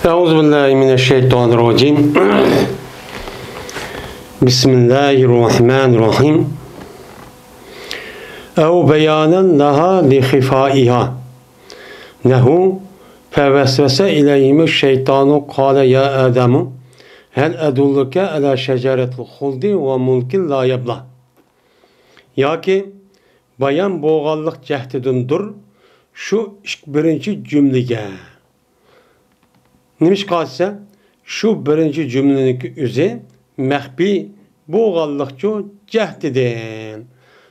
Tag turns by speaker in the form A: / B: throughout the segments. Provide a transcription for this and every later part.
A: أعوذ بالله من الشيطان الرجيم بسم الله الرحمن الرحيم أو بيانا لها لخفائها له فوسوس إليهم الشيطان قال يا آدم هل أدلك على شجرة الخلد وملك لا يبلى yoki bayan boğallık cehdidindir şu birinci cümlege. Neymiş kalsa şu birinci cümlenin üzü mehbi boğallıkçı cehdidin.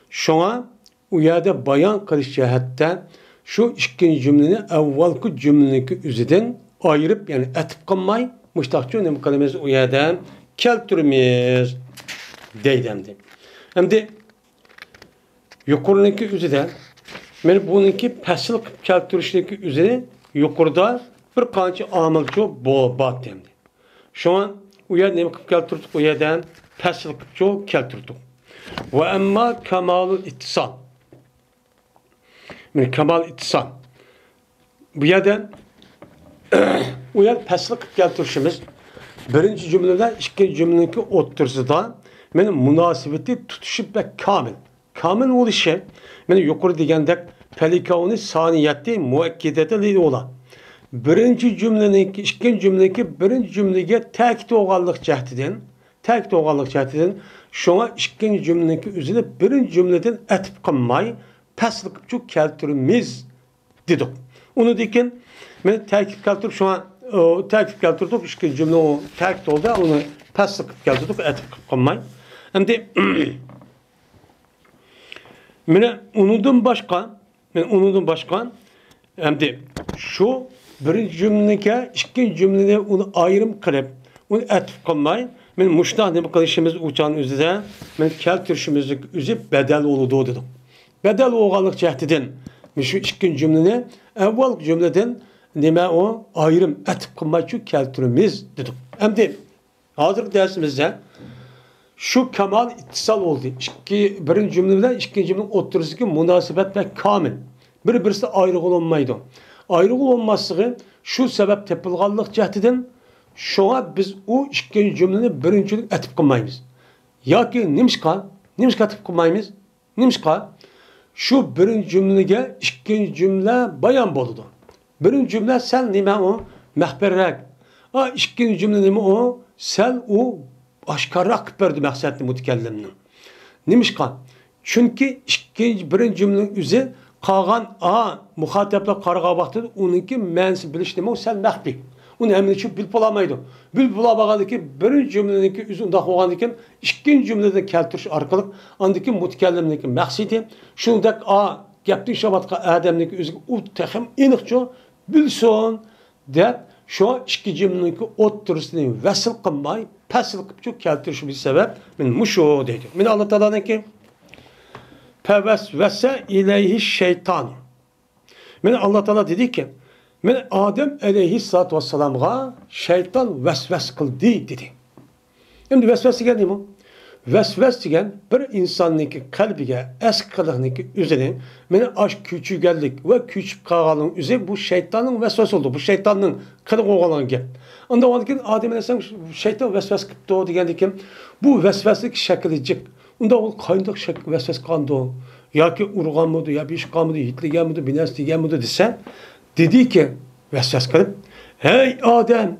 A: Şuna uyada bayan kılış cehette şu ikinci cümlenin evvelki cümlenin üzüden ayırıp yani etip kalmay müştakçı ne kalemiz uyada keltürümüz deydemdi. Hem de yukarıdaki üzerinde, ben bununki paslık keltürüşteki üzerinde yukarıda bir kançı amilçi bat demdi. Şu an uyar ne keltürtük uyardan paslıkçı keltürtük. Ve emma kemalul ittisal. Yani kemal ittisal. Bu yerden uyar paslık keltürüşümüz birinci cümleden ikinci cümledeki otursuzda benim münasebeti tutuşup ve kamil. Kamil oluşu, yani yukarı degandek pelikavuni saniyeti muakkideti olan. Birinci cümlenin, ikinci cümledeki birinci cümlege tek doğallık cehdiden, şuna ikinci cümledeki üzerine birinci cümleden etip kalmay, paslık çok keltürümüz dedik. Onu dikin, ben tekip keltürüp şuna tekip keltürüp ikinci cümle o tekip oldu, onu paslık keltürüp etip kalmay. Hem de ben unudum başkan, hem de şu birinci cümleke, ikinci cümlede onu ayrım kılıp, onu etif kalmayı, ben muştah ne bakışımız uçağın üzerinde, ben keltürüşümüzü üzüp bedel oludu dedim. Bedel oğanlık cehdiden, şu ikinci cümlene, evvel cümleden neme o ayrım etif kalmayı çünkü keltürümüz dedim. Hem de hazır dersimizde, şu kemal ittisal oldu. Birinci cümleden ikinci cümlenin oturusundaki münasebet ve kamil. Birisi ayrı olunmaydı. Ayrı olunması şu sebep tepilganlık cehdiden şuna biz o ikinci cümleni birinci cümleyi etip kılmayız. Ya ki nimşka etip kılmayız. Nimşka şu birinci cümleye ikinci cümle bayan boludu. Birinci cümle sen nime o mehberrek. İkinci cümle nime o sen o aşkarrak verdi maksatlı mütekelliminin. Nimişka? Çünkü birinci cümlenin üzeri kalan muhatapla karga baktı, onunki mensi biliş demek sen mehbi. Onu emin için bilip olamaydı. Bilip olamadı ki birinci cümleninki üzerinde koğandıkken ikinci cümlede keltürüş arkalık andaki mütekellimindeki maksidi şundak gepti şabatka ademdeki üzeri o tehim inikço bilson de şu iki cümleninki oturusunu vesıl kılmayı pasıl kıpçuk keltürüşü bir sebep min muşu dedi. Min Allah Teala'nın ki fevesvese ileyhi şeytan. Min Allah Teala dedi ki min Adem aleyhissalatu vesselam'a şeytan vesves kıldı dedi. Şimdi vesves geldi mi? Vesves diyen bir insanınki kalbige eskılığınki üzerine min aşk küçügellik ve küçük kağalın üzerine bu şeytanın vesves oldu. Bu şeytanın kırık olan gel. Onda o zaman Adem Aleyhisselam şeytan vesves kıptı o diyen bu vesveslik şekilcik. Onda o kaynak şekil vesves kandı o. Ya ki urgan mıdır, ya bir iş kalmadı, hitligen mıdır, bines digen mıdır desen. Dedi ki vesves kılıp hey Adem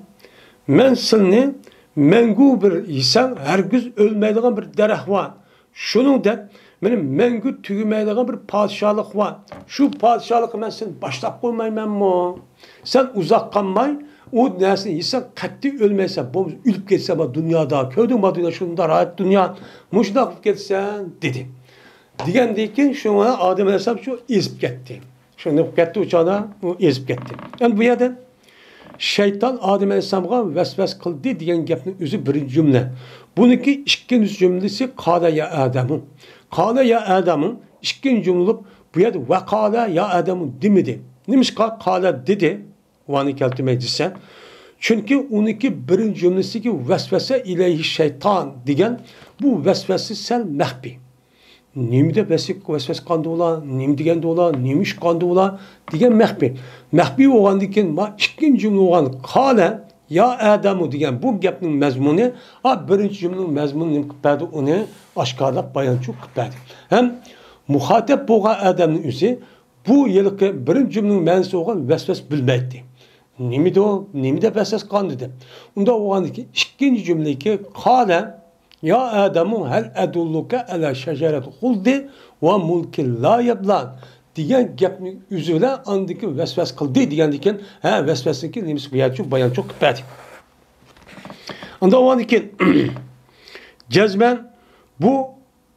A: men seni mengu bir insan hergiz ölmeydiğin bir dereh var. Şunun da benim mengu tügümeydiğin bir padişahlık var. Şu padişahlığı ben seni başlap koymayayım mı? Sen uzak kalmay, o nesin insan katli ölmeyse, bu ülüp geçse bu dünyada, köydün bu dünya, şunda rahat dünya, muşdak geçsen dedi. Diyen deyken şuna Adem Aleyhisselam şu ezip gitti. Şunu gitti uçağına, o ezip gitti. Yani bu yerden şeytan Adem Aleyhisselam'a vesves kıldı diyen gapning özü birinci cümle. Bununki ikinci cümlesi kâle ya Adem'u. Kâle ya Adem'u ikinci cümle bu yerde ve kâle ya Adem'u demedi. Neymiş kâle dedi. Vanı keltümeycisi. Çünkü onunki birinci cümlesi ki vesvese ileyhi şeytan diyen bu vesvesi sen mehbi. Nimede vesves kandı ola, nim degende ola, nimiş kandı ola degen mahbi. Mahbi oğandikin ma ikinci cümle oğan kale ya Adamu degen bu gapning mazmuni ha birinci cümlening mazmuni nim qiladi uni oshkorlab bayonchi qiladi. Hem muhatap bo'lgan odamning o'zi bu yilki birinci cümlening ma'nosi olgan vesves bilmaydi. Nimede vesves kandı deb. Unda oğandiki ikinci cümleki kale ya Adamu hel edulluka ala şecereti huldi ve mulki la yablan degan gapni üzüle andiki vesves kıldı degandikin ha vesvesniki nimiz bu bayan çok kıpati. Anda o andikin cezmen bu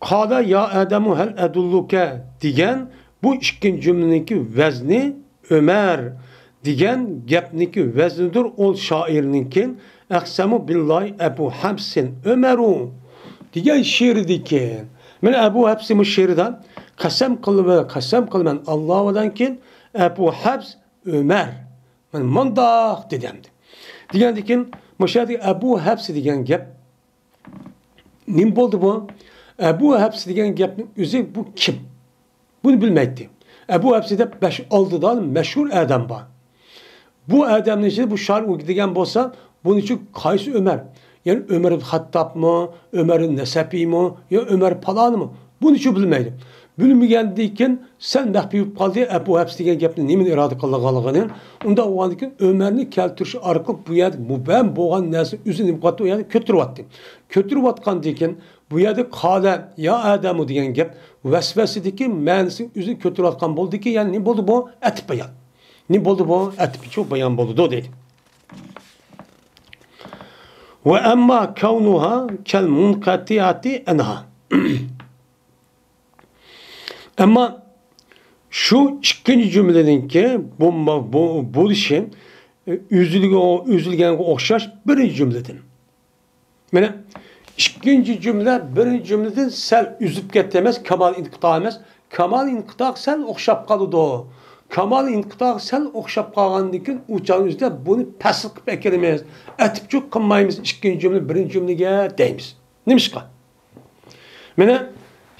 A: kala ya Adamu hel edulluka degan bu ikinci cümleniki vezni Ömer degan gapniki veznidir ol şairninkin Aksamu billahi Ebu Habsin Ömeru degan şiirdiki. Men Ebu Habs'in şiirdan kasem kılman Allah'dan kin Ebu Habs Ömer. Men mandaq dedemdi. Degandikin müşahede Ebu Habs degan gap nim boldu bu? Ebu Habs degan gapning o'zi bu kim? Bunu bilmeydi. Ebu Habs'de 5-6'dan meşhur adam var. Bu adamın içinde bu şair degan bolsa bunun için qaysi Ömer? Yani Ömer ibn Hattab mı, Ömer'in Nesepi mi, ya Ömer Palan mı? Bunun için bilmeydim. Bilmegandiyken sen mahbub kaldı Ebu Habs degan gapni nemin irade qilganligini, unda o'g'andikin Ömerni keltirish orqali bu yerda mubam bo'lgan narsa o'zini imqotib yani ko'tiryapti. Ko'tirayotgandikin bu yerda qala ya Adamu degan gap vasvasidagi ma'nosini o'zini ko'tirayotgan bo'ldiki, ya'ni ne bo'ldi bu? Atib bayon. Ne bo'ldi bu? Atib çok bayon bo'ldi dedi. Ve emma kavnuha kel munkatiyati enha. Ama şu ikinci cümleninki bu işin üzülgen okşaş birinci cümleden. Yani ikinci cümle birinci cümleden sel üzüp getemez, kamal inkıta emez. Kamal inkıta sel okşap kalıdı o. Kamal inkıta sel okşap kalgandikin uçağın üzerinde bunu pasık beklemez. Etip çok kınmayımız ikinci cümle birinci cümleye deyimiz. Neymiş ka? Yani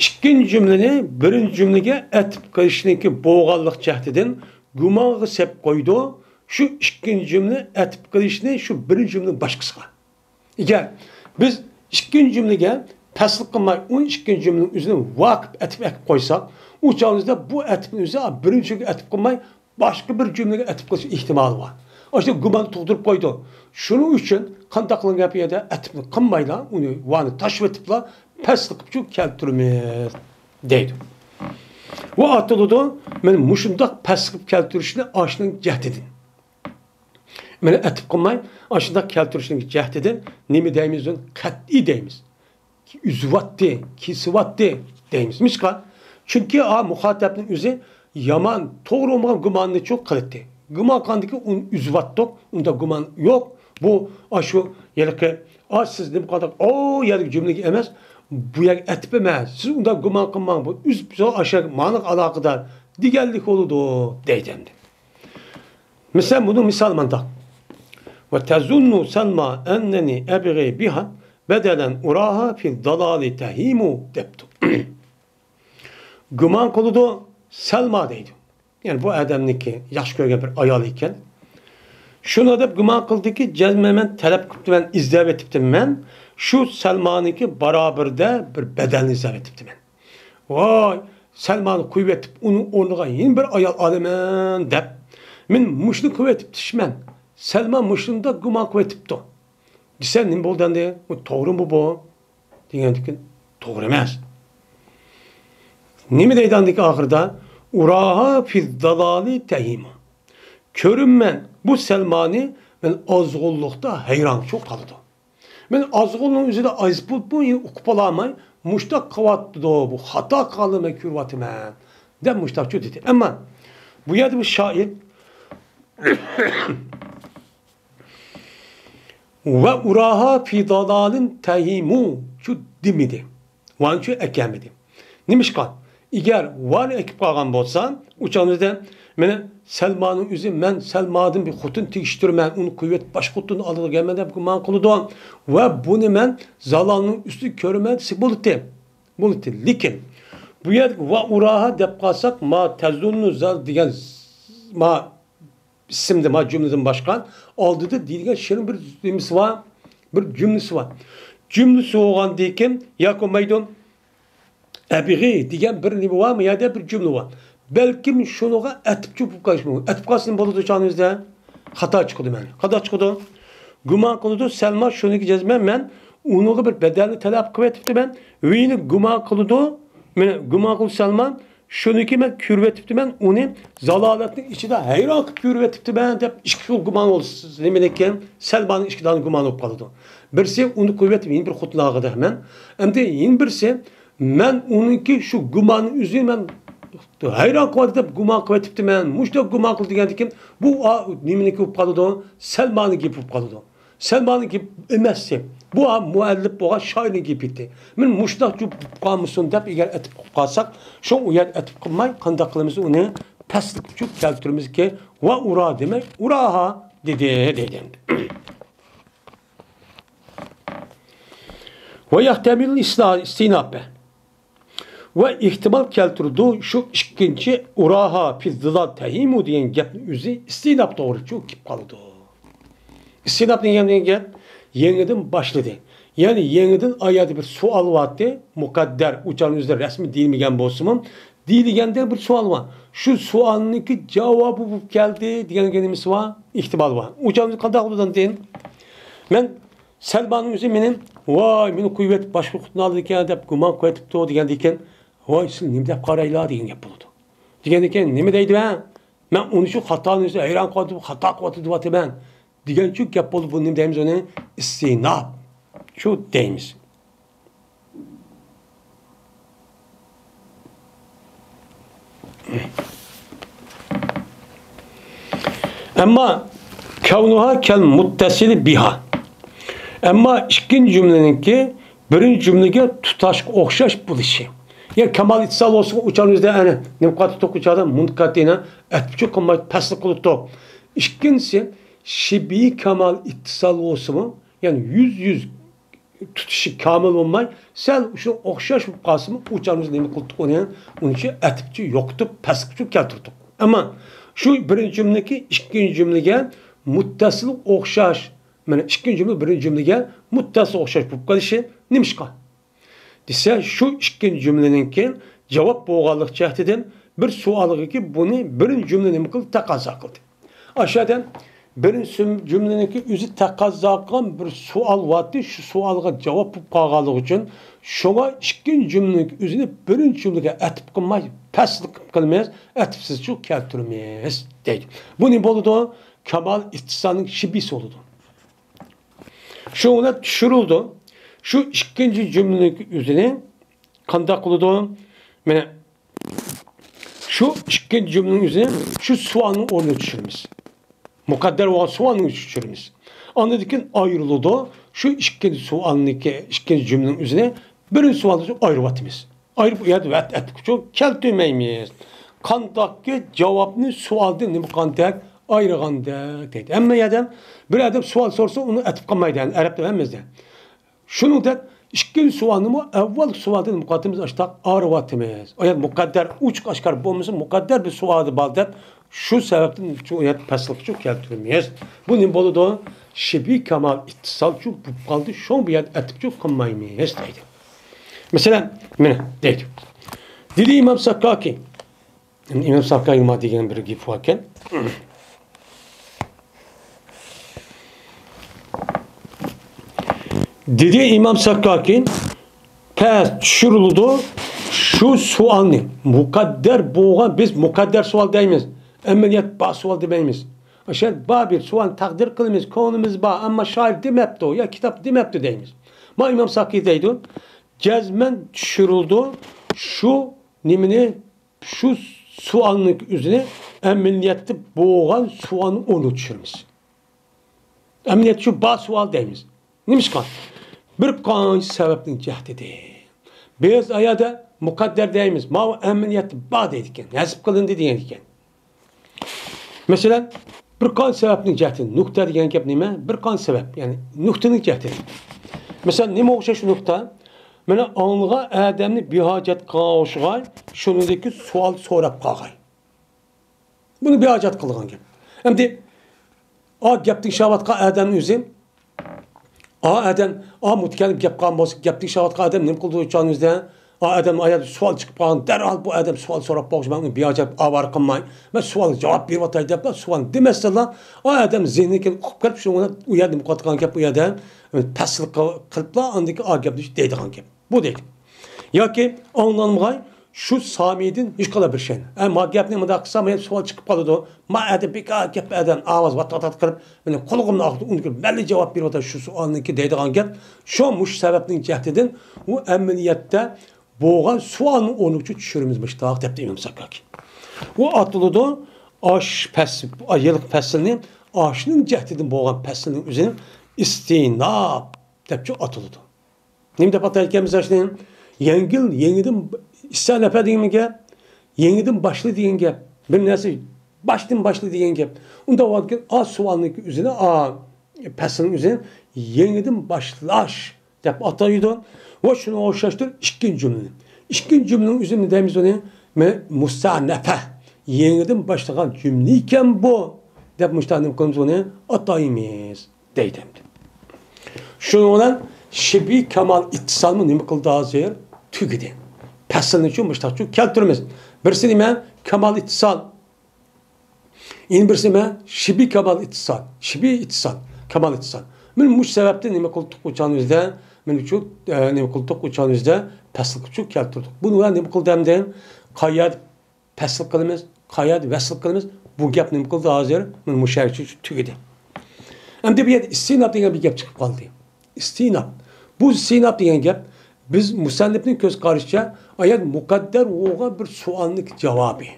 A: İkinci cümleni birinci cümlege etip kılışınki boğallık cehdedin gumanğı sep koydu. Şu ikinci cümle etip kılışını şu birinci cümlenin başkası. Eğer biz ikinci cümlege paslık kılmayı o ikinci cümlenin üzerine vakıf etip koysak uçağımızda bu etipin üzerine birinci cümle etip kılmayı başka bir cümlege etip kılışı ihtimali var. İşte gumanı tuğdurup koydu. Şunun için kandaklığın yapıya da etip kılmayla onu vanı taşvetipla paslık çok keltürmez deydi. Bu atılıda men muşundak paslık keltürüşüne aşının cehdedin. Men etip kılmayın aşındak keltürüşüne cehdedin. Nemi deyimiz on kat'i deyimiz. Ki üzüvattı, ki sıvattı deyimiz. Mişka. Çünkü muhatapın üzü yaman, doğru olmayan gumanını çok kılıttı. Guman kandaki un üzüvattık, onda guman yok. Bu aşı yerke siz ne kadar o yerlik cümle emez. Bu yer etmemez. Siz onda guman kılmayın. Bu üst aşağı manık alakadar digellik oldu deydemdi. Mesela bunu misal mandak. Ve tezunnu selma enneni ebgi biha bedelen uraha fil dalali tehimu deptu. Guman kılıdı Selma deydi. Yani bu adamniki yaş görgen bir ayal iken şuna da guman kıldı ki cezmemen talep kıptı ben izlep etiptim ben. Şu Selma'nınki beraber bir bedelini izlep etiptim ben. Vay Selma'nı kuvvetip onun ornuğa yeni bir ayal alemen dep. Men muşlu kuvvetip tişmen. Selma muşlunda guman kuvvetipti. Sen ne boldan diye? Doğru mu bu? Diyendikin doğru emez. Ne mi deydandik ahırda? Uraha fil dalali tehima. Körüm bu Selma'nı ben azgınlıkta heyran çok kaldı. Ben azgınlığın üzerinde azbut bu okupalamay muştak kavatdı bu hata kaldı mekürvatı men. De muştak çok dedi. Ama bu yerde bu şair ve uraha fi dalalin tehimu şu dimidi. Van şu ekemedi. Neymiş kan? Eğer var ekip kalgan bolsan uçağınızda mene Selma'nın üzü men Selma'nın bir hutun tikiştirmen onu kuvvet baş hutunu alıp gelmeden bu man kulu doğan ve bunu men zalanın üstü körümen sibulutti. Bulutti. Likin bu yer va uraha deb kalsak ma tezunnu zal diyen ma isimde ma cümleden başkan aldı da diyen şirin bir cümlesi var. Bir cümlesi var. Cümlesi olan diyen yakumaydın ebiri diyen bir nibi var mı ya da bir cümle var. Belki şunuğa etip çubup kaçmıyor. Etip kaçsın boludu çağınızda. Hata çıkıyordu yani. Hata çıkıyordu. Güman kılıdı. Selma şunu gideceğiz ben onu bir bedelini talep kıvetipti ben. Ve yine güman kılıdı. Güman kılıdı Selman. Şunu ki ben kürvetipti ben. Onu zalaletinin içinde hayran kürvetipti ben. Hep işkil güman oldu. Demedekken Selman'ın işkidanı güman olup kaldı. Birisi onu kuvvetip yine bir kutlağı da hemen. Hem de yine birisi ben onunki şu gümanın üzerine ben hayran kuvvetip güman kıvetipti ben. Muşta güman kıldı diyen bu nimini ki kaldı. Selman'ın gibi kaldı. Selman'ın gibi emezse bu muallif bu şairin gibidir. Men muştaq ju qalmışsın dep eğer etip qalsak, şu uyat etip qılmay qandaq qılımız onu paslik üçün keltirimiz ki va ura demek uraha dedi. Ve yahtemil istinabe. Ve ihtimal keltirdi şu ikinci uraha fizzilal tehimu diyen gapni üzü istinab doğru çok kip qaldı. İstinab degan gap yeniden başladı. Yani yeniden ayadı bir sual vardı. Mukadder uçan üzere resmi değilmegen bolsunun. Değilgende bir sual var. Şu sualınki cevabı geldi diyen genimiz var. İhtimal var. Uçan kadar oldan deyin. Ben Selman'ın yüzü benim vay benim kuvvet başka kutunu aldı diken de guman kuvvetip doğdu diyen diken vay sen nimde karayla diyen yapıldı. Diyen diken ne mi deydi ben? Ben onu şu hatanın yüzü hayran kaldım. Hata kuvveti duvatı ben. Diyen çok yapıldı bu nimdeyimiz onu istinab. Şu deyimiz. Ama kavnuha kel muttasili biha. Ama ikinci cümleninki birinci cümlege tutaş okşaş buluşu. Ya kemal itsal olsun uçağınızda yani nimkatı tok uçağda munkatine etçi kemal paslı kulutu. İkincisi şibi kemal ittisal olsun yani yüz tutuşu kamil olmay sen şu okşaş kasımı uçağınızda nemi kulutuk onun için etipçi yoktu paslıkçı keltirdik. Ama şu birinci cümledeki ikinci cümlege muttasıl okşaş yani ikinci cümle birinci cümlege muttasıl okşaş bu kalışı nimişka. Dese şu ikinci cümleninki cevap boğalık cehdeden bir sualı ki bunu birinci cümlenin kıl takazza kıldı. Aşağıdan birinci cümleninki üzü takazza kılan bir sual vardı. Şu sualga cevap boğalık için şuna ikinci cümleninki üzünü birinci cümlege etip kılmay paslık kılmayız, etipsiz şu keltirmeyiz deydi. Bu ne oldu? Kemal ittisalının şibisi oldu. Şu ona düşürüldü. Şu ikinci cümlenin üzerine kandak oldu. Yani şu ikinci cümlenin üzerine şu soğanın oraya düşürmüş. Mukadder olan soğanın düşürmüş. Anladık ki ayrıldı. Şu ikinci soğanın ikinci cümlenin üzerine birinci soğanın ayrıvatımız. Ayrı yani çok keltirmeyimiz. Kandaktaki cevabını sualdı ne bu kandak ayrıgandak dedi. Ama ya bir adam sual sorsa onu etip kalmaydı yani Arap'ta hemizde. Şunu da ikinci sualımı evvel sualını mukaddimiz açtık ayrıvatımız. O yani mukadder uç kaşkar bulmuşsun mukadder bir sualı baldat şu sebepten şu yani paslık çok keltirmeyiz. Bunun bolu da şibi kemal ittisal çok bu kaldı şu bir yer etip çok kalmayımız dedi. Mesela deydi. Dedi İmam Sakkaki. İmam Sakkaki ma degen bir gip varken. Dedi İmam Sakkaki pes düşürüldü şu sualni mukadder boğan biz mukadder sual deyimiz. Emniyet ba sual demeyimiz. Aşağı ba bir sual takdir kılımız konumuz ba ama şair demepti o ya kitap demepti deyimiz. Ma İmam Sakkaki deydi. Cezmen düşürüldü şu nimini şu sualın üzerine emniyette boğan sualını onu düşürmüş. Emniyet şu bazı sual deyimiz. Neymiş kan? Bir kanun sebepten cehdedi. Biz ayada mukadder deyimiz. Ma emniyette bağ deydikken. Yazıp kılındı deydikken. Mesela bir kanun sebepten cehdedi. Nokta diyen kep nime? Bir kanun sebep. Yani noktanın cehdedi. Mesela nime okşa şu nokta? Mana anlığa adamni bihacet qavuşğay, şunundaki sual sorap qağay. Bunu bihacet qılğan gap. Endi a gapning shavatqa adamni o'zi adam mutkallim gap qilgan bo'lsa, gapning shavatqa adam nima qildi o'shaningizda adam ayat savol chiqib qolgan, darhol bu adam savol so'rab qo'yish, men bihajat avar qilmay, men savolga javob beryapman deb savol demaslar, adam zehniga qilib kelib shuni u yerda muqatgan gap u yerda tasdiq qiliblar, andiki gapni deydigan gap. Bu deydi. Yoki anlanmay şu samidin hiç kadar bir şey. Ama gapni mıda qilsa, men savol chiqib qoladi. Ma adam bekar gap adam ovoz vatat qilib, men qo'ligimni aqdi unga belli javob beryapti shu savolniki deydigan gap. Shu mush sababning jahdidan u amaliyotda bo'lgan savolni o'rni uchun tushirmizmish taq debdi Imom Sakkaki. U atılıdı ash fasl, yillik faslni ashning jahdidan bo'lgan faslning o'zini istinab debchi atılıdı. Nima deb atayotganmiz ashni? Yengidin İsyan efe degan gap, yengidin başlı degan gap, bir narsa başdan başlı degan gap. Unda vaqtga a savolniki o'zini faslning o'zini yengidin başlash deb ataydi. Va shuni o'xshashtirib ikkinchi jumlani. Ikkinchi jumlaning o'zini deymiz uni musta'nafa. Yengidin başlagan jumla ekan bu deb musta'nif qilamiz uni ataymiz deydi. Şunun bilan shibi kamal ittisolni nima qildi hozir? Tugidi. Paslini uchun mustaqil keltiramiz. Birisi nima? Kamal ittisol. Endi birisi nima? Shibi kamal ittisol. Shibi ittisol, kamal ittisol. Men bu sababdan nima qildik o'chanimizda? Men uchun nima qildik o'chanimizda? Pasl uchun keltirdik. Buni nima qildimdan? Qayad pasl qilamiz, qayad vasl qilamiz. Bu gap nima qildi hozir? Men musharchi tugidi. Endi bu yerda istinab degan bir gap chiqib qoldi. İstinab. Bu istinab degan gap biz musannifning ko'z qarashicha ayat muqaddar bo'lgan bir savolning javobi.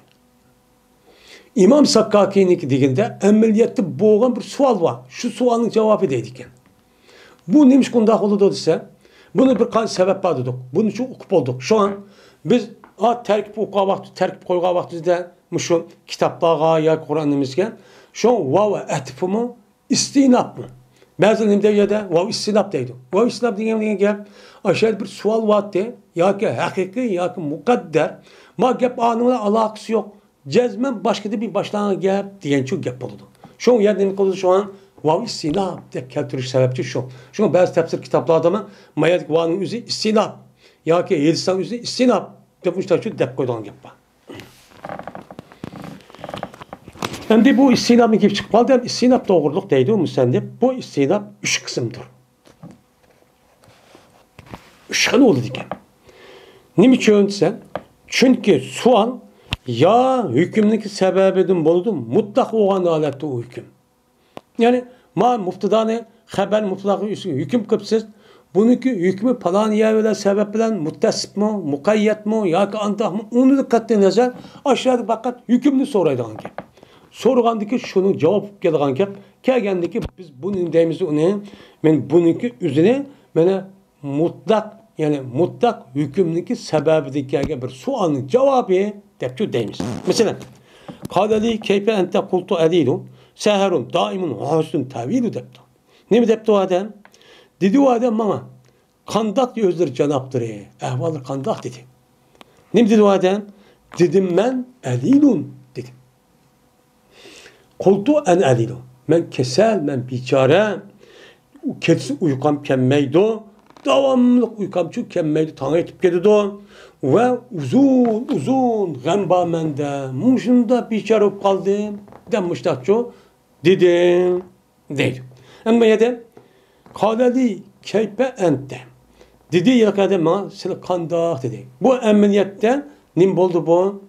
A: İmam Sakkaki'niki deganda amaliyotda bo'lgan bir savol bor. Shu savolning javobi deydi ekan. Bu nima shunday bo'ldi desa, buni bir qancha sabab bor dedik. Buni uchun o'qib oldik. Shu an biz tarkib o'qigan vaqt, tarkib qo'ygan vaqtimizda shu kitoblarga yoki Qur'onimizga shu va atfimi istinabmi? Bazı nimdeyede vav istinab deydi. Vav istinab degan gap aşağı bir sual vaati yoki haqiqiy yoki muqaddar ma gap anına alakası yok. Cezmen başka bir başlangıç gap degan şu gap bo'ladi. Şu yerda nima qildi şu an vav istinab deb keltirish sababchi shu. Shunga ba'zi tafsir kitoblarda mayat va'ning o'zi istinab yoki yedistan o'zi istinab deb mustaqil deb qo'ygan gap bor. Endi bu istinabni kelib chiqib qoldi. İstinab to'g'riliq deydi u musannif. Bu istinab 3 qismdir. 3 xil bo'ladi ekan. Nima uchun desa? Chunki savol ya hukmniki sababidan bo'ldi, mutlaq bo'lgan holatda u hukm. Ya'ni ma muftidani xabar mutlaq hukm qilibsiz. Buniki hukmi falan yerlar sabab bilan muttasibmi, muqayyatmi yoki antaqmi? Uni diqqatga nazar aşağıda faqat hukmni so'raydigan gap. So'ragandiki shuni javob kelgan gap, kelgandiki biz buning deymiz uni, men buniki o'zini mana mutlaq, ya'ni mutlaq hukmniki sababidagi kelgan bir savolning javobi deb deymiz. Masalan, qadali kayfa anta qultu alilu saharun daimun hasun tavilu debdi. Nima debdi u odam? Dedi u odam menga qandoq o'zlar janobdir, ahvoli qandoq dedi. Nima dedi u odam? Dedim men alilun dedi. Qultu en alilu. Men kesel, men bichara. Ketsi uyqam kelmaydi. Davamlı uyqam çünkü kelmaydi. Tang etib ketadi. Ve uzun g'am bor menda. Mushunda bichara bo'lib qoldim. Demiştakçu dedim deydi. Ama yada qadali kayfa ente. Dedi yakada ma seni qandoq dedi. Bu amaliyotda nim bo'ldi bu?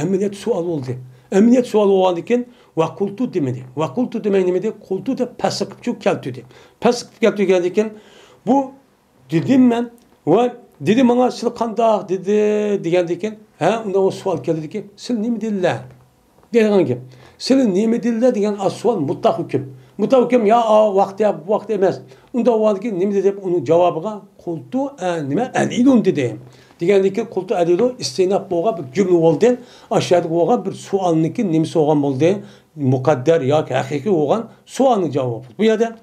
A: Amaliyot savol bo'ldi. Amaliyot savol bo'lgan ekan vakultu demedi. Vakultu demek ne dedi? Kultu da pasıkçı keltüdü. Pasıkçı keltüdü ekan bu dedim ben ve dedim bana siz qandoq dedi degan ekan ha unda o savol keldi ki siz nima dedilar degan gap. Siz nima dedilar degan savol mutlaq hukm. Mutlaq hukm ya vaqt ya bu vaqt emas. Unda vaqtki nima deb uni javobiga qultu nima alilun dedi. Degandiki qultu alilu istinab bo'lgan bir jumla bo'ldi. Aşağıda bo'lgan bir savolniki nimasi bo'lgan bo'ldi? Muqaddar yoki haqiqiy bo'lgan savolning javobi. Bu yerda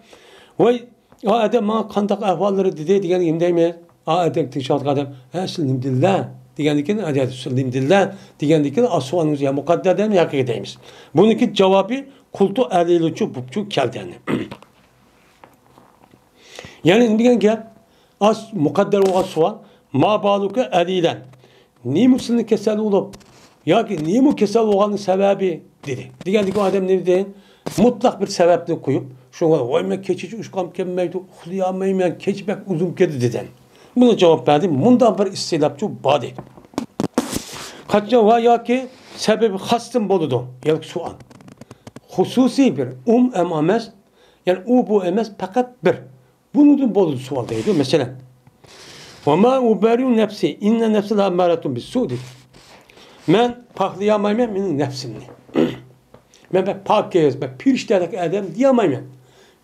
A: voy odam menga qandoq ahvollari dedi degan nima deymiz? Adem tinşat adam. Süllimdillah. Digendeki ne? Süllimdillah. Digendeki asvanımız ya mukadder değil mi? Hakiki deyimiz. Bununki cevabı kultu eliluçu bupçu keldeni. Yani diyen ki az mukadder olan sual ma baluka elilen. Niye Müslümanı kesel olup ya ki niye mu kesel olanın sebebi dedi. Digendeki adam ne dedi? Mutlak bir sebepini koyup şuna vay men keçici uçkam kemmeydi uxlayamayım yani keçbek uzun kedi deden. Buna cevap verdim. Bundan bir istilapçı badi. Kaçça var ya ki sebebi hastım boludu. Yani sual. Hususi bir emamez yani bu emez fakat bir. Bunun boludu sualdaydı. Mesela وَمَا اُبَرِيُ nefsi inne nefsi la emmaretun bis su'di. Ben paklayamayım benim nefsimni. Ben pak yeriz, ben pirişterlik edem diyemayım.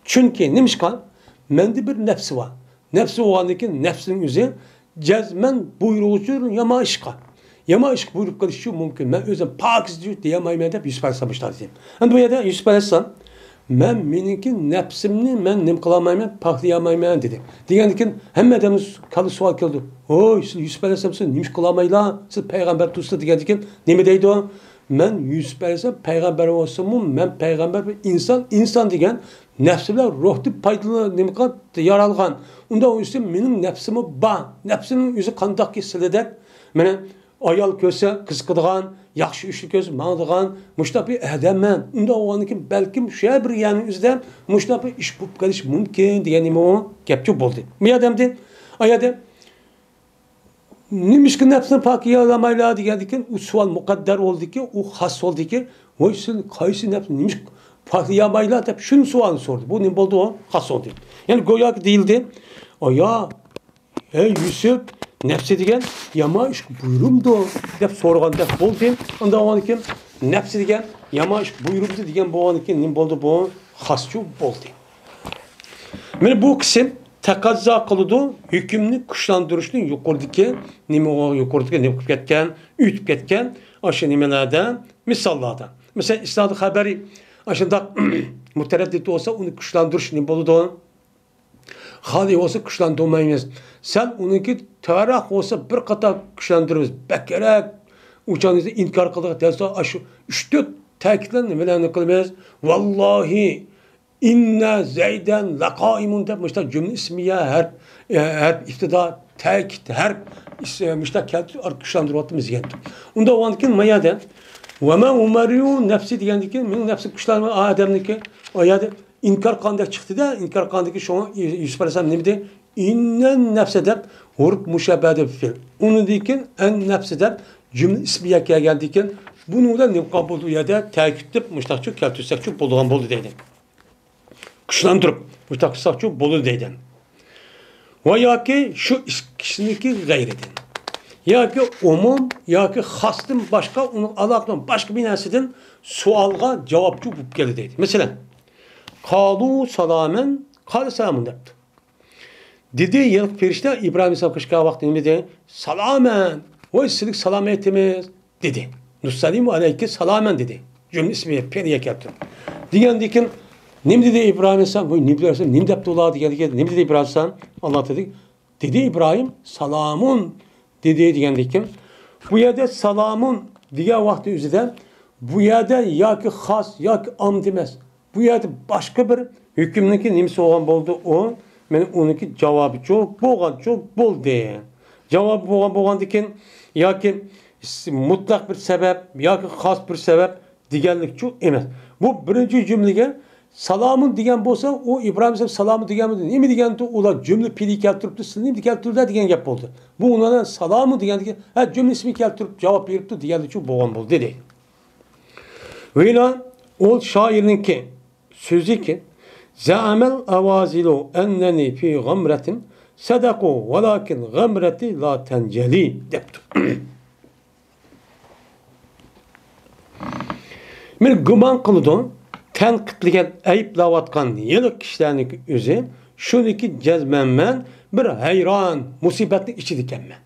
A: Çünkü neymiş kan? Mende bir nefsi var. Nefsi olanlıkın nefsinin yüzü cezmen buyruğucu yama ışka. Yama ışk buyruk karışıyor mümkün. Ben özüm pak izliyor diyemayım edip Yusuf Aleyhisselam'ışlar diyeyim. Yani bu yerde Yusuf Aleyhisselam ben meninki nefsimni ben nim kılamayım, paklayamayım dedi. Diyendikin hem edemiz kalı sual geldi. Oy Yusuf Aleyhisselam siz nimiş kılamayla siz peygamber tutsa diyendikin ne deydi o? Ben Yusuf Aleyhisselam peygamber olsam ben peygamber bir insan diyen nefsiler ruhtu paydalı nimkat yaralgan. Onda o üstü benim nefsimi ba, nefsimin yüzü kandak kesilede. Mene ayal köse kızkıdığan, yaxşı üçlü köz mağdığan, muştapi edemmen. Onda o anki belki şey bir yani yüzden muştapi iş bup kalış mümkün diyenim o kepçu buldu. Mi adamdı? Ayade nimiş ki nefsini pakiyalamayla diyedik o sual mukadder oldu ki, o has oldu ki, o işin kayısı nefsini nimiş paklayamayla hep şunu sualını sordu. Bu ne oldu o? Has oldu. Yani goyak değildi. O ya ey Yusuf nefsi degen yama iş buyurumdu dep sorgan dep oldu. Onda o anki nefsi degen yama iş buyurumdu degen bu anki ne oldu bu? Hasçu oldu. Yani bu kısım takazza kılıdı hükümlü kuşlandırışının yukarıdaki nime o yukarıdaki ne ketken, ütüp ketken aşı nimelerden misallarda. Mesela İslam'da haberi aşında mütereddit olsa onu kuşlandırış ne oldu? Hali olsa kuşlandırmayız. Sen onunki tarih olsa bir kata kuşlandırırız. Bekerek uçağınızı inkar kıldık derse aşı 3-4 takitlen neler kılmayız. Vallahi inne zeyden lakaimun demişler cümle ismiye her iftida takit her müştak kelti kuşlandırmaktımız yendi. Onda o anki mayaden ve men umariyu nefsi diyendikin min nefsi kuşlandırma ademdeki o yadı İnkar kandak çıktı da inkar kandaki şu an Yusuf Aleyhisselam ne dedi? İnnen nefsedep hurp muşabbede fil. Onu dikin en nefsedep cümle ismiyekeye geldikin bunu da ne kabul ya da takip müştakçı keltüsekçü boluğan bolu deydi. Kuşlandırıp müştakçı bolu deydi. Ve ya ki şu kişiniki gayreden. Ya ki umum ya ki hastın başka onun alaktan başka bir nesilden sualga cevapçı bu geldi deydi. Mesela kalu salamen kal selamın yaptı. Dedi yıllık perişte İbrahim Aleyhisselam kışkıya vaktinde dedi salamen o silik salametimiz dedi. Nussalimu aleyke salamen dedi. Cümle ismi periye geldi. Diyen dikin ne dedi İbrahim Aleyhisselam? Ne dedi Aleyhisselam? Ne yaptı ola diye ne dedi İbrahim Aleyhisselam? Allah dedi. Dedi İbrahim salamun dedi diyen dikin. Bu yerde salamun diye vakti üzerinde bu yerde ya ki has ya ki am demez. Bu yerde başka bir hükümdeki nimsi olan oldu o. Ben onunki cevabı çok bol diye. Cevabı boğan diken ya ki mutlak bir sebep ya ki has bir sebep digenlik çok emez. Bu birinci cümlege salamın digen bolsa o İbrahim Aleyhisselam salamı digen mi? Ne mi digen tu ola cümle pili keltiripti sınıf di keltirda digen gap oldu. Bu onlara salamı digen ha cümle ismi keltirip cevap veripti digenlik çok boğan boldu dedi. Ve o şairinki sözü ki zâmel avazilu enneni fi gamretin sadaku velakin gamreti la tenceli deptu. Bir güman kılıdı tenkitligen ayıplavatkan yıllık kişilerin özü şunu ki cezmenmen bir hayran musibetlik içi dikenmen.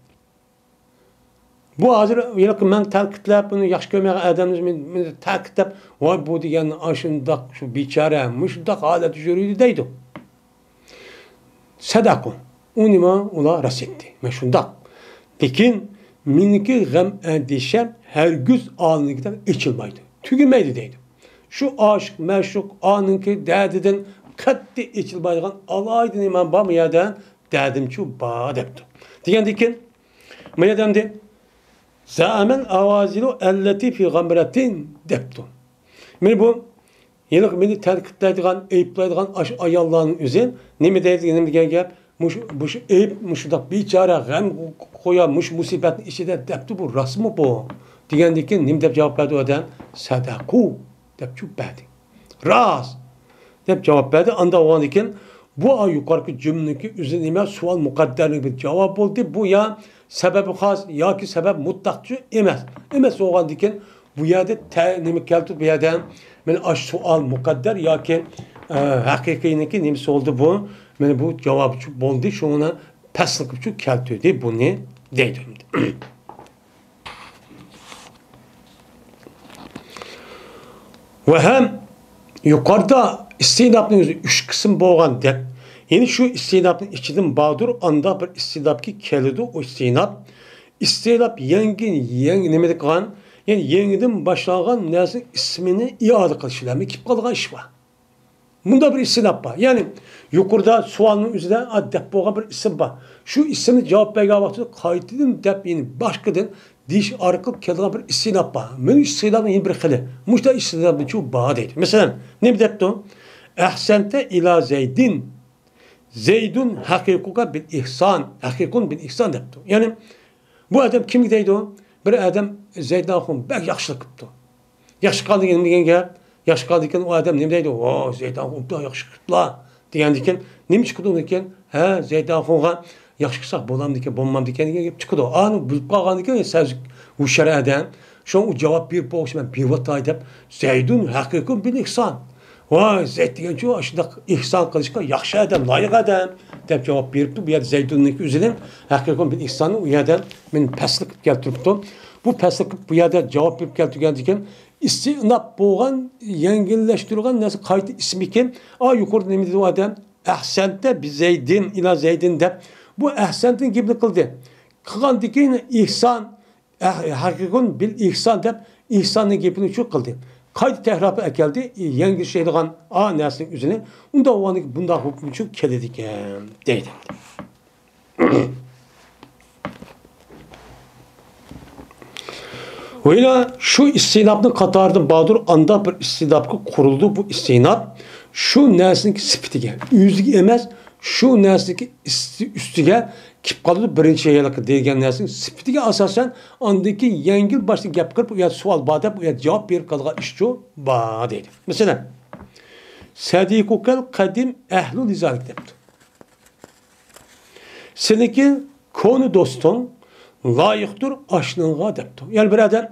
A: Bu hazır yıllık men tenkitlep bunu yaxşı görmeyen adamımız tenkitlep vay bu diyen aşındak şu biçare müşdak halet jürüydü deydi. Sadaku. o nima ular rasetti. Men şundak. Lekin meniki gam endişem her güz anlıktan içilmaydı. Tügümeydi deydi. Şu aşk, meşruk anınki derdiden kattı içilmaydigan alaydı nima ba mı yadan derdim şu ba depti. Digendikin men demdi. Za'amel avazilu elleti fi gamretin depti. Men bu yine beni terkitlaydigan, eyiplaydigan ayallarının üzerine neme deydiğini gap bu eyip muşudak biçare gam koya muş musibetin içinde depti bu rasmı bu. Digendikin nim dep cevap verdi o adam sadaku dep çok verdi. Ras dep cevap verdi. Anda o andikin bu ay yukarıki cümleki üzerine sual mukadderlik bir cevap oldu. Bu ya sebebi has ya ki sebep mutlakçı emez. Emez o andikin bu yerde nemi keltut bir yerden men aş sual mukadder ya ki hakikiyinki nimsi oldu bu. Men bu cevap çok boldu. Şuna paslık çok keltudi bu ne deydim. Ve hem yukarıda istinapның özü 3 kısım bolğan dep. Yani şu istinapның içinden bağdır anda bir istinap ki kelidi o istinap. İstinap yangi neme degan? Yani yengiden başlagan nersin ismini iade kılışılar. Kip kalgan iş var. Bunda bir istinap var. Yani yukarıda sualın üzerinde dep bolğan bir isim var. Şu ismini cevap vergen vaxtında kayıtidin dep yani başkadan diş arıqıb kelgan bir istinap var. Men istinapın yeni bir xili. Muşta istinapın çok bağ deydi. Mesela ne depti o? Ahsente ila zeydin. Zeydun hakikuka bil ihsan. Hakikun bil ihsan depti. Yani bu adam kim deydi o? Bir adam Zeyd'dan xun bək yaxşılıq qıptı. Yaxşı qaldı degan yaxşı qaldı o adam ne deydi? O Zeyd'dan xun da yaxşı qıptılar degan diken nima chiqdi ekan? Ha Zeyd'dan xunga yaxşı qilsak bo'lam degan, bo'lmam degan gap chiqdi. Ani bilib qolgan ekan siz u shariadan shu javob berib bo'lish men bevotay deb Zeydun haqiqun bil ihson. Vay Zeyd degan şu shunday ihson qilishga yaxshi adam, loyiq adam deb javob beribdi. Bu yerda Zeydunning o'zining haqiqun bil ihsonni u yerdan men paslik qilib keltiribdim. Bu paslik qilib bu yerda javob berib keltirgan ekan. İstinap bo'lgan, yengillashtirilgan narsa qayta ismi ekan. Yuqorida nima dedi u odam? Ahsanta bi Zeydin ila Zeydin deb. Bu ahsantin gibni qildi. Qilgandan keyin ihson, haqiqun bil ihson deb ihsonning gapini shu qildi. Qayta tahrab akeldi, yengillashadigan narsaning o'zini. Unda o'g'anik bunday hukm uchun keladi ekan, deydi. Öyle şu istinapın katardı Badur anda bir istinapı kuruldu bu istinap. Şu nesniki siftige, yüzüge emez, şu nesniki üstüge kip kaldı birinci yıllık deyilgen nesnin siftige asasen andaki yengil başlı gap kırıp ya sual badep ya cevap bir kalga işçi ba deydi. Mesela Sadikukel kadim ehlul izalik depti. Seninki konu dostun layıktır aşlığına depti. Yani bir adam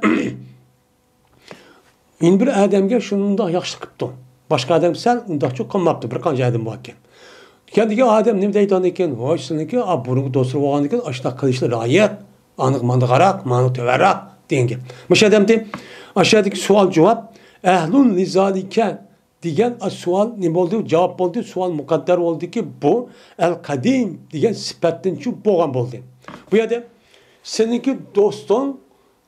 A: bir adamga şununda yaxşı qıptı. Başka adam sen unda çok qılmaptı. Bir qancha adam var ekan. Kendiki adam ne deydi ekan? Voy seninki burun dostu bo'lgan ekan, aşna qilishli rayet, aniq mandiqaroq, ma'no tevarroq degan. Mush adamda aşağıdaki sual cevap ehlun lizalika degan sual ne bo'ldi? Cevap bo'ldi. Sual muqaddar oldu ki bu el kadim degan sifatdan şu bo'lgan bo'ldi. Bu yerda seninki dostun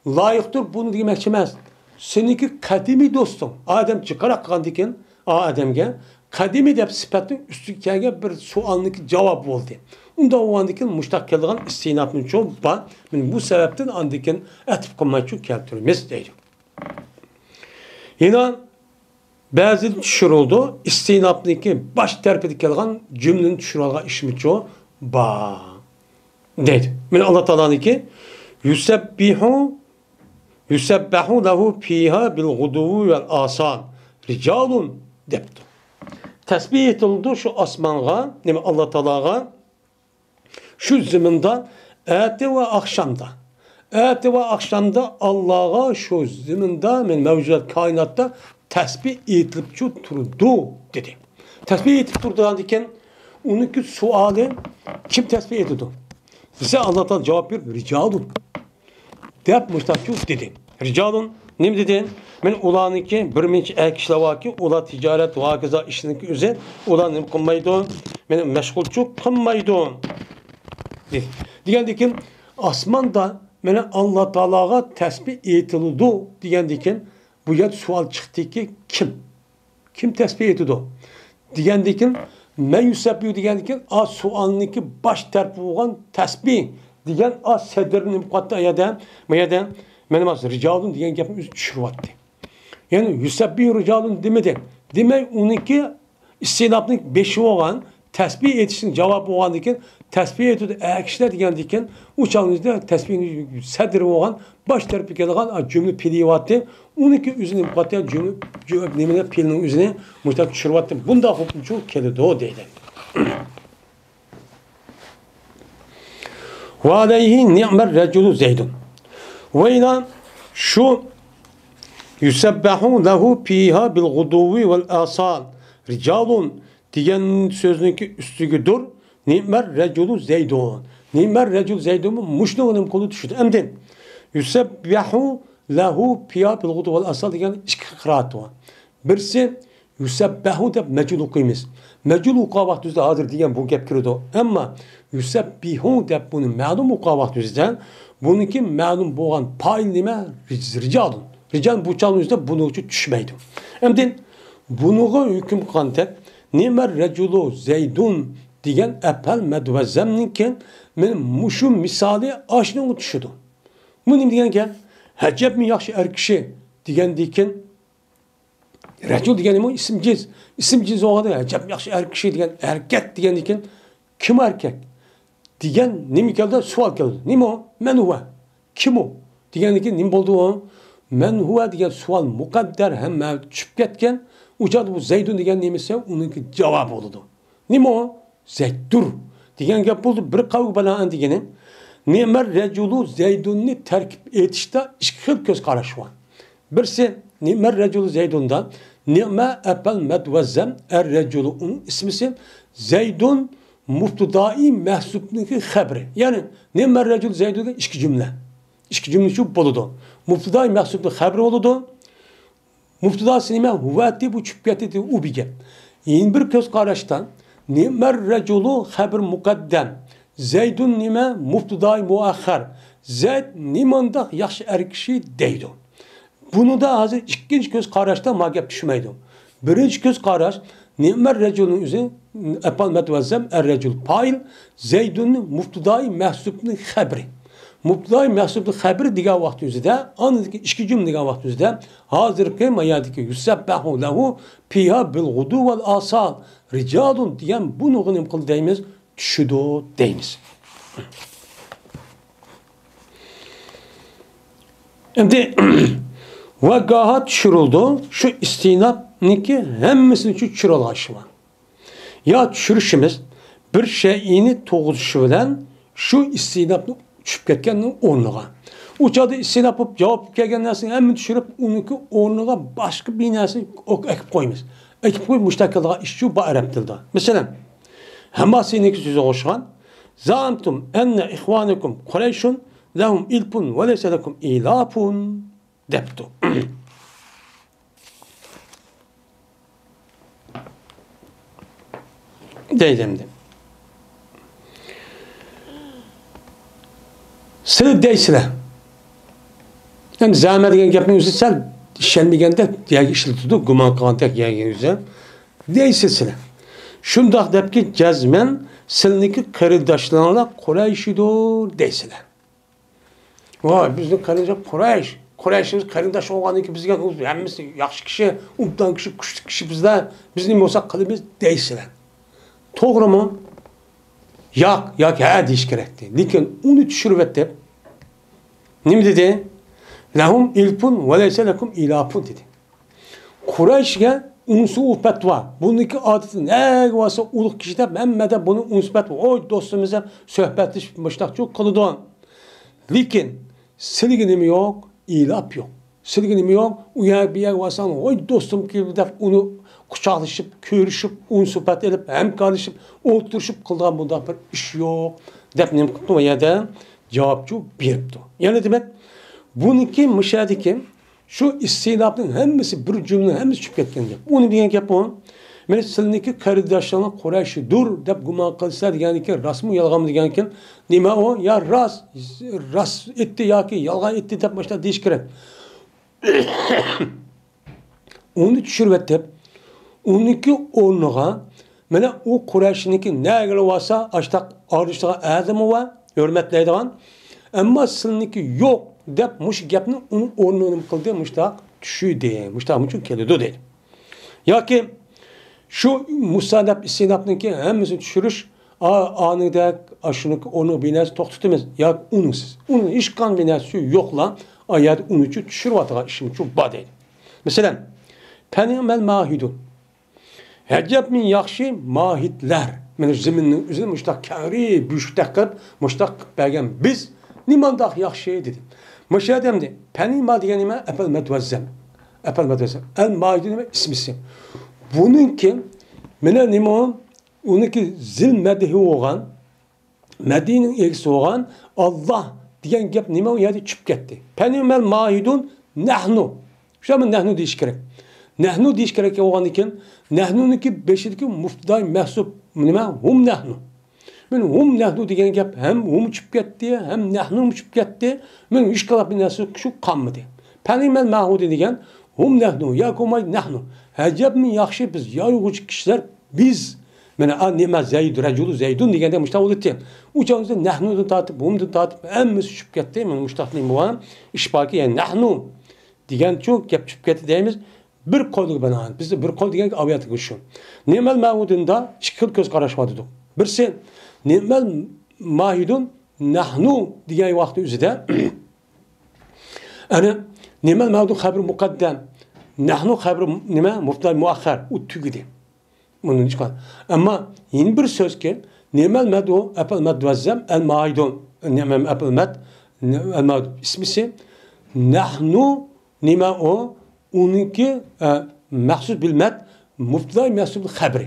A: layıktır bunu demek emas. Seninki kadimi dostun. Adam çıkarak kandikin adamga kadimi deb sifatning üstüge bir sualniki cevap oldu. Unda o andikin muştaq kelgan istinapning çok ba. Bu sebepten andikin atıp qilmaychu keltirimiz deydi. Yine bazı tushiruldi istinapniki baş tarafida kelgan cümlenin tushirolgan ishmicho ba deydi. Men Allah Taala'niki Yusebbahu lehu fiha bil guduvi vel asan ricalun depti. Tesbih edildi şu asmanga, nemi Allah Taala'ga şu ziminde eti ve akşamda. Eti ve akşamda Allah'a şu ziminde men mevcudat kainatta tesbih edilip şu turdu dedi. Tesbih edip durduğundan diken onunki suali kim tesbih ediyordu? Bize Allah Teala cevap veriyor. Ricalun. Dep müştakil dedi. Ricalun ne dedi? Men ulaniki bir minç kişiler var ki ula ticaret ve keza işiniki üzere ulan ne kılmaydı? Men meşgulçuk kılmaydı. Degandiki osmonda mana Alloh taologa tasbih etildi degandiki bu yer savol chiqdiki kim tasbih etdi degandiki men yusabbihu degandiki a savolniki bosh tarafı bo'lgan tasbih degan a sadrni muqatta ayada mana mas rijalun degan gapni o'zi tushiryapti. Yani yusabbihu rijalun demedi. Demek uniki istinabning beshi bo'lgan tasbih etishning javobi bo'lgan ekan tasbih etdi kishlar degan ekan u chog'ingizda tasbihning sadri bo'lgan bosh tarafga kelgan jumla pilyapti uniki o'zini muqatta jumla nimani pilning o'zini mutlaq tushiryapti bunda hukm uchun keladi deydi. Va alayhi ni'mar rajulu zaydun. Ve ila şu yusabbahu lehu fiha bil guduvi vel asal ricalun diyen sözünki üstügüdür. Ni'mer reculu zeydun. Ni'mer recul zeydun muşnuğunun kolu düşürdü. Emdin yusabbahu lehu fiha bil guduvi vel asal diyen iki kıraat var. Birisi yusabbahu da mecul okuymiz. Mecul ukavak düzde hazır diyen bu gap kirdi. Ama yusabbihu da bunu ma'lum ukavak düzden bununki ma'lum bo'lgan fa'il nima rijalun. Rijal bu çalımızda bunu için düşmeydi. Emdin bunuğa hüküm qandak nimer raculu zeydun degan apal medvezzemninken men muşu misali aşnığı düşüdü. Bu nim degan ki hacab mi yaxshi er kishi degandikin racul degan nima ism jiz o'g'ada hacab yaxshi er kishi degan erkak degandikin kim erkak degan nima keldi savol keldi. Nima o? Men huwa. Kim o? Degandikin nim bo'ldi o? Men huwa degan savol muqaddar hamma tushib ketgan. Uçadı bu Zeydun degan nemisi uniki javob bo'ldi. Nima o? Zeyddur degan gap bo'ldi. Bir qavg bilan degani ni'mar rajulu Zeydunni tarkib etishda ikki xil ko'z qarash bor. Birisi ni'mar rajulu Zeydunda ni'ma apal madvazzam ar-rajulu onun ismisi Zeydun muftudai mahsubniki xabri. Yani ni'mar rajulu Zeydunga ikki jumla. İki cümle şu boludu. Muftudai mahsubni xabri bo'ladi. Muftudasi nima? Huvati bu çüpyatidi u bige. Yeni bir göz qarashdan ni'mar rajulu xabr muqaddam. Zeydun nima? Muftudai muakhar. Zeyd nimanda yaxshi er kishi deydi. Bunu da hozir ikkinchi ko'z qarashdan ma gap tushmaydi. Birinchi ko'z qarash ni'mar rajulun o'zi apal matvazzam ar-rajul fa'il Zeydunni muftudai mahsubni xabri. Mutlay mahsubli xabri degan vaqt o'zida, aniki ikki jumla degan vaqt o'zida hozirgi mayadiki yusabbahu lahu fiha bil ghudu val asal rijalun degan buni nim qil deymiz, tushidi deymiz. Endi vaqaha tushirildi, shu istinabniki hammasini tushirilishi var. Ya tushirishimiz bir shayni to'g'rishi bilan shu istinabni tushib ketganning o'rniga. Uçadı istinab bo'lib javob kelgan narsani hamma tushirib, uniki o'rniga boshqa bir narsa ekib qo'yamiz. Ekib qo'yib mushtaqilga ish shu arab tilda. Masalan, hammasiniki so'zi o'xshagan. Zamtum anna ikhwanukum qurayshun lahum ilpun va laysa lakum ilafun debtu. Deydimdi. Siz deysizler. Yani zahmet degan gapning o'zi sal ishlanmaganda yoki ishlatdi, gumon qilganda yoki o'zi deysizlar. Shundoq debki jazman silniki qarindoshlarlar Qurayshidir deysizlar. Voy, bizning qarindosh Qurayshimiz qarindosh bo'lganiki bizga hammasi yaxshi kishi, umdan kishi, kuchli kishi bizlar, bizning bo'lsa qilimiz deysizlar. To'g'rimi? Yo'q, ha deyish kerakdi. Lekin uni tushirib deb nima dedi? Lahum ilfun va laysa lakum ilafun dedi. Qurayshga unsi ulfat var. Buniki odati ne bo'lsa ulug' kishida hammada buni unsbat var. Oy do'stimizga suhbatlashib mushtaqchoq qiladi. Lekin silgi nima yo'q, ilaf yo'q. Silgi nima yo'q, u yer bir yer bo'lsa, oy do'stim kelib deb uni quchoqlashib, ko'rishib, suhbat elib, hamkorlashib, o'tirishib qilgan bunday bir ish yo'q deb nima qildi va yerda javobchi beribdi. Ya'ni demak, buniki mushadiki shu istinobning hammasi bir jumla hammasi tushib ketgan gap. Uni degan gap bu. Men sizniki qarindoshlarning Qurayshdir deb gumon qilsa degan ekan, rasmi yolg'onmi degan ekan. Nima o? Ya ras etdi yoki yolg'on etdi deb boshqa deyish kerak. Onu tushirib deb, uniki o'rniga mana u Qurayshniki nagili bo'lsa, ashtaq orishtiga adami va hurmatlaydigan, ammo sizniki yo'q deb mush gapni uni o'rnini qildi, mushtaq tushidi, mushtaq uchun keldi dedi. Yoki şu musadab istinabniki hammasini tushirish anida shuniki onu binasi to'xtatamiz yoki unisiz. Uni hech qanday binasi yo'qla, oyat uni uchun tushirib ishim uchun bor deydi. Masalan, Panimal mahidun. Hajab min yaxshi mahidlar. Mana zaminning o'zini mushtaq kari, buyuqtaq qilib, mushtaq bergan biz nimandaq yaxshi dedi. Mushadamdi. Panimal degan nima? Apal matvazzam. Apal matvazzam. Al mahidun nima? Ismisi. Bununki mana nima? Uniki zil madhi olgan, Medine'nin elchisi olgan Allah degan gap nima u yerda chiqib ketdi. Panimal mahidun nahnu. Shu ham nahnu deyish kerak. Nahnu deyish kerak bo'lgan ekan, nahnuniki beshidagi mufday mahsub nima? Hum nahnu. Men hum nahnu degan gap ham hum chiqib ketdi, ham nahnu chiqib ketdi. Men ish qilib narsa shu qolmadi. Panimal mahud degan hum nahnu yakumay nahnu. Hajab min yaxshi biz yorug'uchi kishilar biz mana nima zayd rajul zaydun deganda mushtaq bo'ldi. Uchonda nahnudan tortib, humdan tortib hammasi tushib ketdi. Men mushtaqning bu ham ishbaki yani nahnu degan chu gap tushib ketdi deymiz. Bir qo'lga binoan. Bizda bir qo'l degan aviyatga shu. Nimal mahudunda ikki ko'z qarash bor edi. Birsi nimal mahidun nahnu degan vaqt o'zida ana nimal mahudun xabar muqaddam. Nahnu xabar nima? Muftay muaxxar u tugidi. Bunun chiqadi. Ammo yeni bir so'zga nimal madu apal madvazzam al mahidun. Nima apal mad al mahud ismisi nahnu nima o uniki maxsus bilmat muftay maxsus xabri.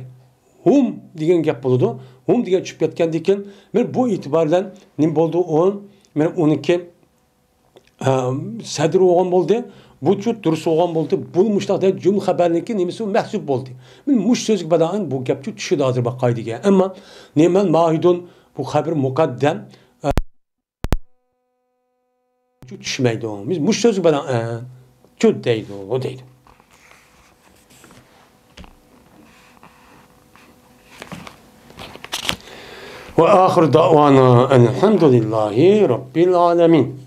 A: Hum degan gap bo'ldi. Hum degan tushib ketgandan keyin men bu e'tibordan nim bo'ldi on men uniki sadr olgan bo'ldi. Bu chu durus olgan bo'ldi. Bu mushtaqda jumla xabarniki nimasi mahsub bo'ldi. Men mush so'zga badan bu gap chu tushidi hozir baqaydiga. Ammo nemal mahidun bu xabar muqaddam chu tushmaydi. Biz mush so'zga badan chu deydi, o deydi. Ve ahir da'vana elhamdülillahi rabbil alemin.